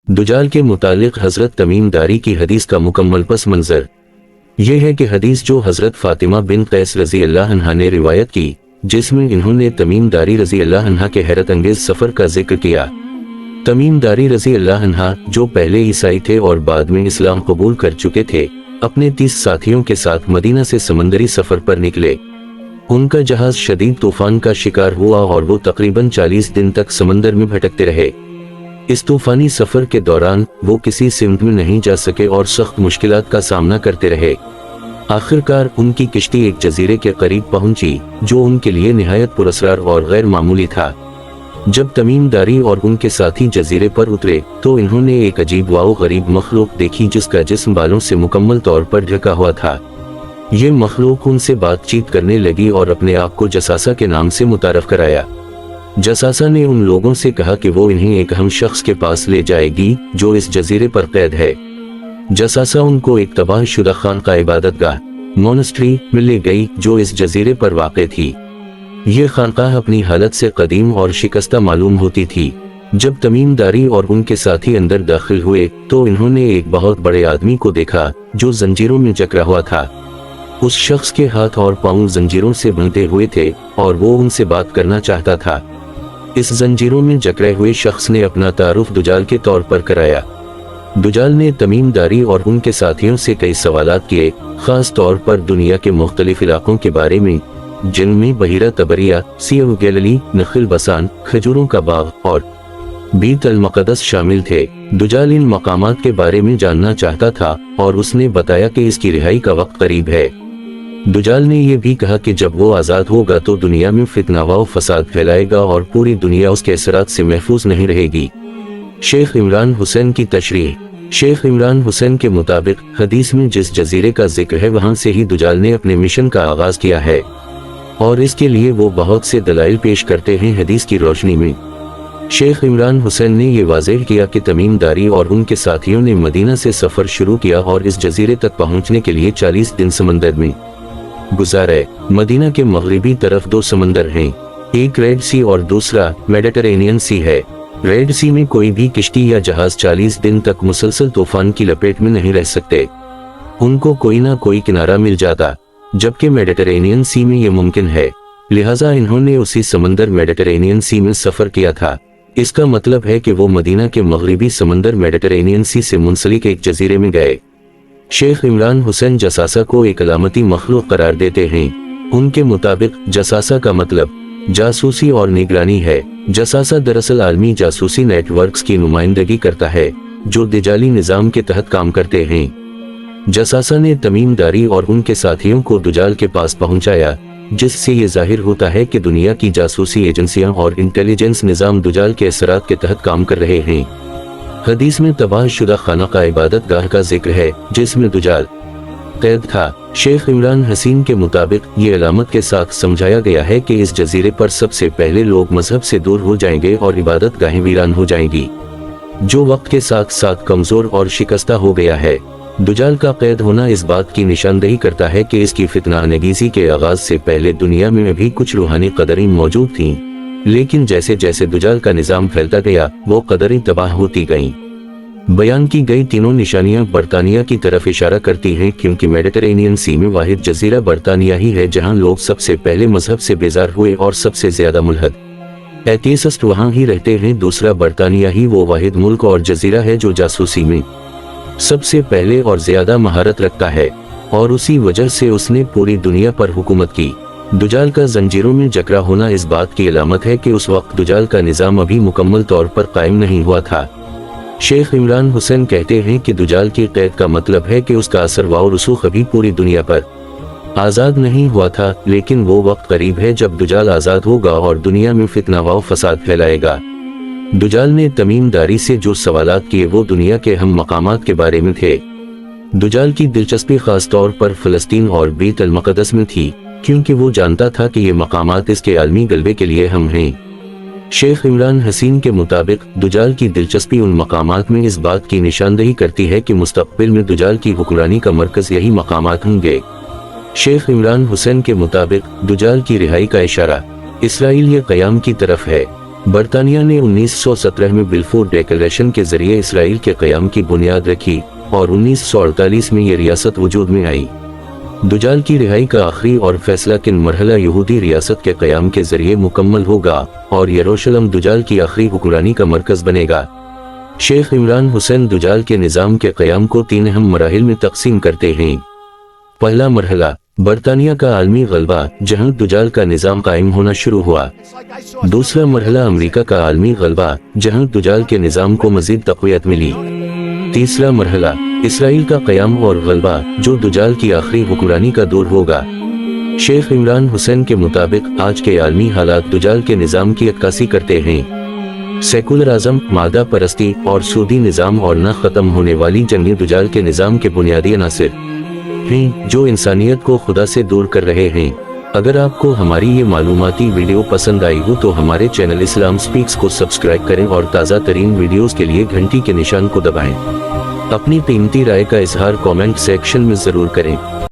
دجال کے متعلق حضرت تمیم داری کی حدیث کا مکمل پس منظر یہ ہے کہ حدیث جو حضرت فاطمہ بن قیس رضی اللہ عنہا نے روایت کی، جس میں انہوں نے تمیم داری رضی اللہ عنہ کے حیرت انگیز سفر کا ذکر کیا۔ تمیم داری رضی اللہ عنہ جو پہلے عیسائی تھے اور بعد میں اسلام قبول کر چکے تھے، اپنے 30 ساتھیوں کے ساتھ مدینہ سے سمندری سفر پر نکلے۔ ان کا جہاز شدید طوفان کا شکار ہوا اور وہ تقریباً 40 دن تک سمندر میں بھٹکتے رہے۔ اس طوفانی سفر کے دوران وہ کسی سمت میں نہیں جا سکے اور سخت مشکلات کا سامنا کرتے رہے۔ آخرکار ان کی کشتی ایک جزیرے کے قریب پہنچی جو ان کے لیے نہایت پراسرار اور غیر معمولی تھا۔ جب تمیم داری اور ان کے ساتھی جزیرے پر اترے تو انہوں نے ایک عجیب و غریب مخلوق دیکھی جس کا جسم بالوں سے مکمل طور پر ڈھکا ہوا تھا۔ یہ مخلوق ان سے بات چیت کرنے لگی اور اپنے آپ کو جساسہ کے نام سے متعارف کرایا۔ جساسہ نے ان لوگوں سے کہا کہ وہ انہیں ایک اہم شخص کے پاس لے جائے گی جو اس جزیرے پر قید ہے۔ جساسہ ان کو ایک تباہ شدہ خانقاہ عبادت گاہ مونسٹری میں لے گئی جو اس جزیرے پر واقع تھی۔ یہ خانقاہ اپنی حالت سے قدیم اور شکستہ معلوم ہوتی تھی۔ جب تمیم داری اور ان کے ساتھی اندر داخل ہوئے تو انہوں نے ایک بہت بڑے آدمی کو دیکھا جو زنجیروں میں جکڑا ہوا تھا۔ اس شخص کے ہاتھ اور پاؤں زنجیروں سے بندھے ہوئے تھے اور وہ ان سے بات کرنا چاہتا تھا۔ اس زنجیروں میں جکڑے ہوئے شخص نے اپنا تعارف دجال کے طور پر کرایا۔ دجال نے تمیم داری اور ان کے ساتھیوں سے کئی سوالات کیے، خاص طور پر دنیا کے مختلف علاقوں کے بارے میں، جن میں بحیرہ طبریہ، سی آف گیلیلی، نخل بسان، کھجوروں کا باغ اور بیت المقدس شامل تھے۔ دجال ان مقامات کے بارے میں جاننا چاہتا تھا اور اس نے بتایا کہ اس کی رہائی کا وقت قریب ہے۔ دجال نے یہ بھی کہا کہ جب وہ آزاد ہوگا تو دنیا میں فتنہ و فساد پھیلائے گا اور پوری دنیا اس کے اثرات سے محفوظ نہیں رہے گی۔ شیخ عمران حسین کی تشریح۔ شیخ عمران حسین کے مطابق حدیث میں جس جزیرے کا ذکر ہے وہاں سے ہی دجال نے اپنے مشن کا آغاز کیا ہے اور اس کے لیے وہ بہت سے دلائل پیش کرتے ہیں۔ حدیث کی روشنی میں شیخ عمران حسین نے یہ واضح کیا کہ تمیم داری اور ان کے ساتھیوں نے مدینہ سے سفر شروع کیا اور اس جزیرے تک پہنچنے کے لیے 40 دن سمندر میں گزارے۔ مدینہ کے مغربی طرف 2 سمندر ہیں، ایک ریڈ سی اور دوسرا میڈیٹرینین سی ہے۔ ریڈ سی میں کوئی بھی کشتی یا جہاز 40 دن تک مسلسل طوفان کی لپیٹ میں نہیں رہ سکتے، ان کو کوئی نہ کوئی کنارہ مل جاتا، جبکہ میڈیٹرینین سی میں یہ ممکن ہے، لہٰذا انہوں نے اسی سمندر میڈیٹرینین سی میں سفر کیا تھا۔ اس کا مطلب ہے کہ وہ مدینہ کے مغربی سمندر میڈیٹرینین سی سے منسلک ایک جزیرے میں گئے۔ شیخ عمران حسین جساسہ کو ایک علامتی مخلوق قرار دیتے ہیں۔ ان کے مطابق جساسہ کا مطلب جاسوسی اور نگرانی ہے۔ جساسہ دراصل عالمی جاسوسی نیٹ ورکس کی نمائندگی کرتا ہے جو دجالی نظام کے تحت کام کرتے ہیں۔ جساسہ نے تمیم داری اور ان کے ساتھیوں کو دجال کے پاس پہنچایا، جس سے یہ ظاہر ہوتا ہے کہ دنیا کی جاسوسی ایجنسیاں اور انٹیلیجنس نظام دجال کے اثرات کے تحت کام کر رہے ہیں۔ حدیث میں تباہ شدہ خانقاہ عبادت گاہ کا ذکر ہے جس میں دجال قید تھا۔ شیخ عمران حسین کے مطابق یہ علامت کے ساتھ سمجھایا گیا ہے کہ اس جزیرے پر سب سے پہلے لوگ مذہب سے دور ہو جائیں گے اور عبادت گاہیں ویران ہو جائیں گی، جو وقت کے ساتھ ساتھ کمزور اور شکستہ ہو گیا ہے۔ دجال کا قید ہونا اس بات کی نشاندہی کرتا ہے کہ اس کی فتنہ انگیزی کے آغاز سے پہلے دنیا میں بھی کچھ روحانی قدریں موجود تھیں، لیکن جیسے جیسے دجال کا نظام پھیلتا گیا وہ قدریں تباہ ہوتی گئیں۔ بیان کی گئی تینوں نشانیاں برطانیہ کی طرف اشارہ کرتی ہیں، کیونکہ میڈیٹرینین سی میں واحد جزیرہ برطانیہ ہی ہے جہاں لوگ سب سے پہلے مذہب سے بیزار ہوئے اور سب سے زیادہ ملحد ایتھیسسٹ وہاں ہی رہتے ہیں۔ دوسرا برطانیہ ہی وہ واحد ملک اور جزیرہ ہے جو جاسوسی میں سب سے پہلے اور زیادہ مہارت رکھتا ہے، اور اسی وجہ سے اس نے پوری دنیا پر حکومت کی۔ دجال کا زنجیروں میں جکڑا ہونا اس بات کی علامت ہے کہ اس وقت دجال کا نظام ابھی مکمل طور پر قائم نہیں ہوا تھا۔ شیخ عمران حسین کہتے ہیں کہ دجال کی قید کا مطلب ہے کہ اس کا اثر و رسوخ ابھی پوری دنیا پر آزاد نہیں ہوا تھا، لیکن وہ وقت قریب ہے جب دجال آزاد ہوگا اور دنیا میں فتنہ و فساد پھیلائے گا۔ دجال نے تمیم داری سے جو سوالات کیے وہ دنیا کے اہم مقامات کے بارے میں تھے۔ دجال کی دلچسپی خاص طور پر فلسطین اور بیت المقدس میں تھی، کیونکہ وہ جانتا تھا کہ یہ مقامات اس کے عالمی غلبے کے لیے اہم ہیں۔ شیخ عمران حسین کے مطابق دجال کی دلچسپی ان مقامات میں اس بات کی نشاندہی کرتی ہے کہ مستقبل میں دجال کی حکمرانی کا مرکز یہی مقامات ہوں گے۔ شیخ عمران حسین کے مطابق دجال کی رہائی کا اشارہ اسرائیل قیام کی طرف ہے، برطانیہ نے 1917 میں بلفور ڈیکلریشن کے ذریعے اسرائیل کے قیام کی بنیاد رکھی اور 1948 میں یہ ریاست وجود میں آئی۔ دجال کی رہائی کا آخری اور فیصلہ کن مرحلہ یہودی ریاست کے قیام کے ذریعے مکمل ہوگا اور یروشلم دجال کی آخری حکمرانی کا مرکز بنے گا۔ شیخ عمران حسین دجال کے نظام کے قیام کو 3 اہم مراحل میں تقسیم کرتے ہیں۔ پہلا مرحلہ برطانیہ کا عالمی غلبہ، جہاں دجال کا نظام قائم ہونا شروع ہوا۔ دوسرا مرحلہ امریکہ کا عالمی غلبہ، جہاں دجال کے نظام کو مزید تقویت ملی۔ تیسرا مرحلہ اسرائیل کا قیام اور غلبہ، جو دجال کی آخری حکمرانی کا دور ہوگا۔ شیخ عمران حسین کے مطابق آج کے عالمی حالات دجال کے نظام کی عکاسی کرتے ہیں۔ سیکولرازم، مادہ پرستی اور سودی نظام اور نہ ختم ہونے والی جنگیں دجال کے نظام کے بنیادی عناصر ہیں جو انسانیت کو خدا سے دور کر رہے ہیں۔ اگر آپ کو ہماری یہ معلوماتی ویڈیو پسند آئی ہو تو ہمارے چینل اسلام سپیکس کو سبسکرائب کریں اور تازہ ترین ویڈیوز کے لیے گھنٹی کے نشان کو دبائیں۔ اپنی قیمتی رائے کا اظہار کامنٹ سیکشن میں ضرور کریں۔